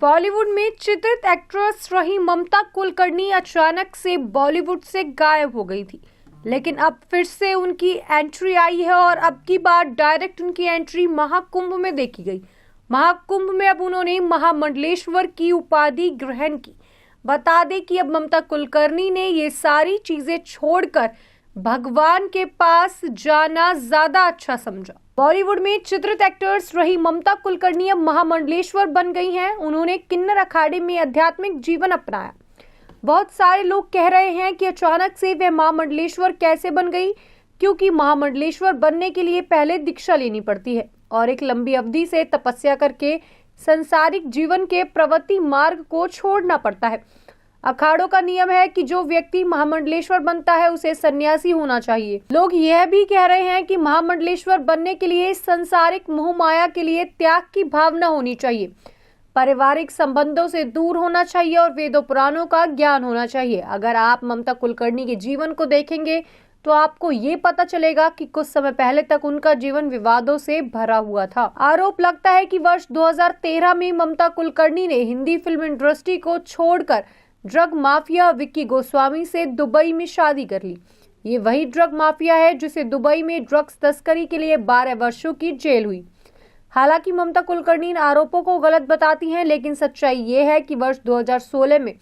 बॉलीवुड में चित्रित एक्ट्रेस रही ममता कुलकर्णी अचानक से बॉलीवुड से गायब हो गई थी, लेकिन अब फिर से उनकी एंट्री आई है और अब की बार डायरेक्ट उनकी एंट्री महाकुंभ में देखी गई। महाकुंभ में अब उन्होंने महामंडलेश्वर की उपाधि ग्रहण की। बता दें कि अब ममता कुलकर्णी ने ये सारी चीजें छोड़कर भगवान के पास जाना ज्यादा अच्छा समझा। बॉलीवुड में चित्रित एक्टर्स रही ममता कुलकर्णी अब महामंडलेश्वर बन गई हैं। उन्होंने किन्नर अखाड़े में आध्यात्मिक जीवन अपनाया। बहुत सारे लोग कह रहे हैं कि अचानक से वह महामंडलेश्वर कैसे बन गई, क्योंकि महामंडलेश्वर बनने के लिए पहले दीक्षा लेनी पड़ती है और एक लंबी अवधि से तपस्या करके संसारिक जीवन के प्रवृत्ति मार्ग को छोड़ना पड़ता है। अखाड़ों का नियम है कि जो व्यक्ति महामंडलेश्वर बनता है उसे सन्यासी होना चाहिए। लोग यह भी कह रहे हैं कि महामंडलेश्वर बनने के लिए संसारिक मोह माया के लिए त्याग की भावना होनी चाहिए, पारिवारिक संबंधों से दूर होना चाहिए और वेदों पुराणों का ज्ञान होना चाहिए। अगर आप ममता कुलकर्णी के जीवन को देखेंगे तो आपको ये पता चलेगा कि कुछ समय पहले तक उनका जीवन विवादों से भरा हुआ था। आरोप लगता है कि वर्ष 2013 में ममता कुलकर्णी ने हिंदी फिल्म इंडस्ट्री को छोड़कर ड्रग माफिया विक्की गोस्वामी से दुबई में शादी कर ली। ये वही ड्रग माफिया है जिसे दुबई में ड्रग्स तस्करी के लिए 12 वर्षों की जेल हुई। हालांकि ममता कुलकर्णी इन आरोपों को गलत बताती हैं, लेकिन सच्चाई ये है कि वर्ष 2016 में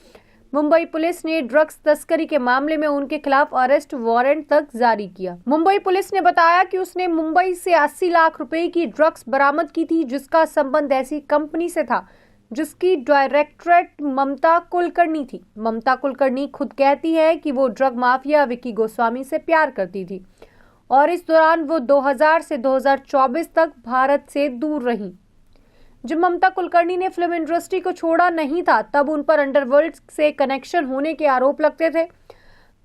मुंबई पुलिस ने ड्रग्स तस्करी के मामले में उनके खिलाफ अरेस्ट वारंट तक जारी किया। मुंबई पुलिस ने बताया कि उसने मुंबई से 80 लाख रुपए की ड्रग्स बरामद की थी, जिसका संबंध ऐसी कंपनी से था जिसकी डायरेक्टरेट ममता कुलकर्णी थी। ममता कुलकर्णी खुद कहती है कि वो ड्रग माफिया विक्की गोस्वामी से प्यार करती थी और इस दौरान वो 2000 से 2024 तक भारत से दूर रहीं। जब ममता कुलकर्णी ने फिल्म इंडस्ट्री को छोड़ा नहीं था, तब उन पर अंडरवर्ल्ड से कनेक्शन होने के आरोप लगते थे।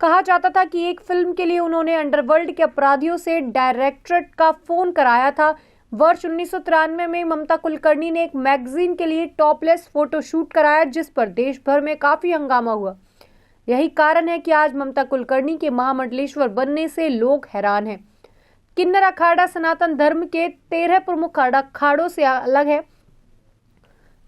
कहा जाता था कि एक फिल्म के लिए उन्होंने अंडरवर्ल्ड के अपराधियों से डायरेक्टरेट का फोन कराया था। वर्ष 1993 में ममता कुलकर्णी ने एक मैगजीन के लिए टॉपलेस फोटो शूट कराया, जिस पर देश भर में काफी हंगामा हुआ। यही कारण है कि आज ममता कुलकर्णी के महामंडलेश्वर बनने से लोग हैरान हैं। किन्नर अखाड़ा सनातन धर्म के 13 प्रमुख अखाड़ों से अलग है।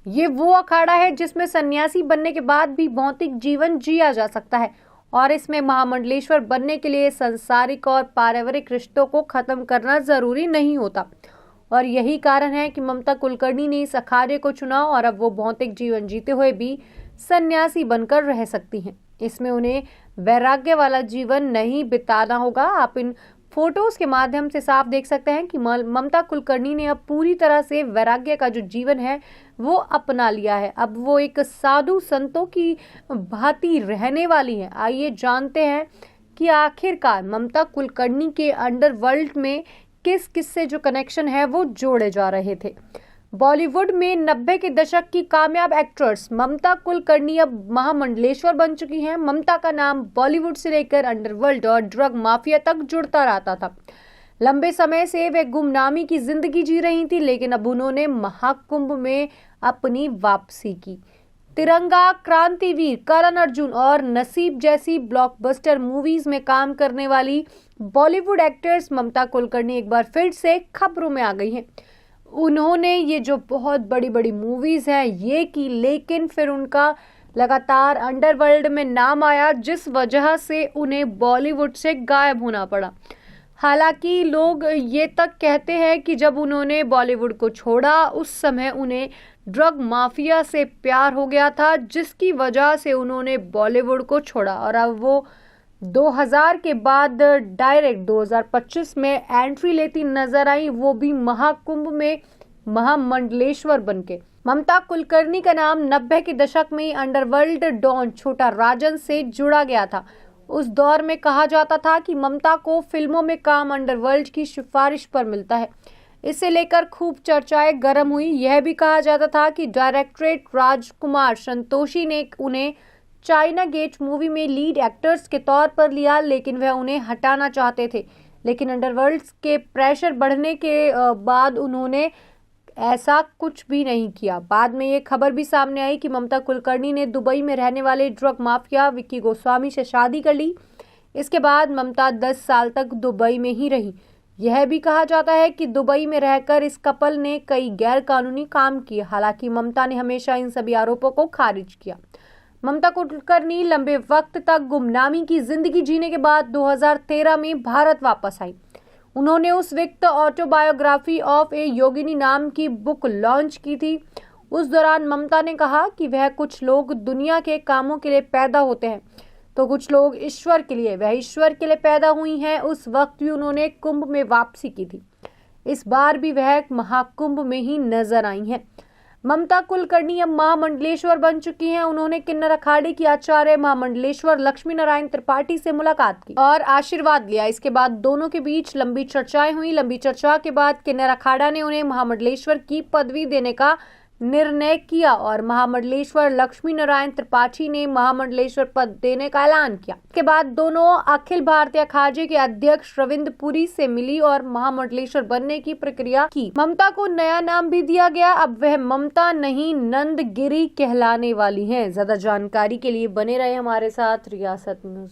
ये वो अखाड़ा है जिसमें सन्यासी बनने के बाद भी भौतिक जीवन जिया जा सकता है और इसमें महामंडलेश्वर बनने के लिए सांसारिक और पारिवारिक रिश्तों को खत्म करना जरूरी नहीं होता। और यही कारण है कि ममता कुलकर्णी ने इस अखाड़े को चुना और अब वो भौतिक जीवन जीते हुए भी सन्यासी बनकर रह सकती हैं। इसमें उन्हें वैराग्य वाला जीवन नहीं बिताना होगा। आप इन फोटोज के माध्यम से साफ देख सकते हैं कि ममता कुलकर्णी ने अब पूरी तरह से वैराग्य का जो जीवन है वो अपना लिया है। अब वो एक साधु संतों की भांति रहने वाली है। आइए जानते हैं कि आखिरकार ममता कुलकर्णी के अंडरवर्ल्ड में किस किस से जो कनेक्शन है वो जोड़े जा रहे थे। बॉलीवुड में 90 के दशक की कामयाब एक्ट्रेस ममता कुलकर्णी अब महामंडलेश्वर बन चुकी हैं। ममता का नाम बॉलीवुड से लेकर अंडरवर्ल्ड और ड्रग माफिया तक जुड़ता रहता था। लंबे समय से वे गुमनामी की जिंदगी जी रही थी, लेकिन अब उन्होंने महाकुंभ में अपनी वापसी की। तिरंगा, क्रांतिवीर, करण अर्जुन और नसीब जैसी ब्लॉकबस्टर मूवीज में काम करने वाली बॉलीवुड एक्ट्रेस ममता कुलकर्णी एक बार फिर से खबरों में आ गई हैं। उन्होंने ये जो बहुत बड़ी बड़ी मूवीज हैं ये की, लेकिन फिर उनका लगातार अंडरवर्ल्ड में नाम आया, जिस वजह से उन्हें बॉलीवुड से गायब होना पड़ा। हालांकि लोग ये तक कहते हैं कि जब उन्होंने बॉलीवुड को छोड़ा उस समय उन्हें ड्रग माफिया से प्यार हो गया था, जिसकी वजह से उन्होंने बॉलीवुड को छोड़ा और अब वो 2000 के बाद डायरेक्ट 2025 में एंट्री लेती नजर आई, वो भी महाकुंभ में महामंडलेश्वर बनके। ममता कुलकर्णी का नाम 90 के दशक में अंडरवर्ल्ड डॉन छोटा राजन से जुड़ा गया था। उस दौर में कहा जाता था कि ममता को फिल्मों में काम अंडरवर्ल्ड की सिफारिश पर मिलता है। इसे लेकर खूब चर्चाएं गर्म हुई। यह भी कहा जाता था कि डायरेक्टरेट राजकुमार संतोषी ने उन्हें चाइना गेट मूवी में लीड एक्टर्स के तौर पर लिया, लेकिन वह उन्हें हटाना चाहते थे। लेकिन अंडरवर्ल्ड के प्रेशर बढ़ने के बाद उन्होंने ऐसा कुछ भी नहीं किया। बाद में ये खबर भी सामने आई कि ममता कुलकर्णी ने दुबई में रहने वाले ड्रग माफिया विक्की गोस्वामी से शादी कर ली। इसके बाद ममता 10 साल तक दुबई में ही रही। यह भी कहा जाता है कि दुबई में रहकर इस कपल ने कई गैर कानूनी काम किए। हालांकि ममता ने हमेशा इन सभी आरोपों को खारिज किया। ममता कुलकर्णी लंबे वक्त तक गुमनामी की जिंदगी जीने के बाद 2013 में भारत वापस आई। उन्होंने उस वक्त ऑटोबायोग्राफी ऑफ ए योगिनी नाम की बुक लॉन्च की थी। उस दौरान ममता ने कहा कि वह कुछ लोग दुनिया के कामों के लिए पैदा होते हैं तो कुछ लोग ईश्वर के लिए, वह ईश्वर के लिए पैदा हुई हैं। उस वक्त भी उन्होंने कुंभ में वापसी की थी। इस बार भी वह महाकुंभ में ही नजर आई हैं। ममता कुलकर्णी अब महामंडलेश्वर बन चुकी हैं। उन्होंने किन्नर अखाड़े की आचार्य महामंडलेश्वर लक्ष्मी नारायण त्रिपाठी से मुलाकात की और आशीर्वाद लिया। इसके बाद दोनों के बीच लंबी चर्चाएं हुई। लंबी चर्चा के बाद किन्नर अखाड़ा ने उन्हें महामंडलेश्वर की पदवी देने का निर्णय किया और महामंडलेश्वर लक्ष्मी नारायण त्रिपाठी ने महामंडलेश्वर पद देने का ऐलान किया। इसके बाद दोनों अखिल भारतीय अखाड़े के अध्यक्ष रविंद्र पुरी से मिली और महामंडलेश्वर बनने की प्रक्रिया की। ममता को नया नाम भी दिया गया। अब वह ममता नहीं नंदगिरी कहलाने वाली हैं। ज्यादा जानकारी के लिए बने रहे हमारे साथ रियासत न्यूज।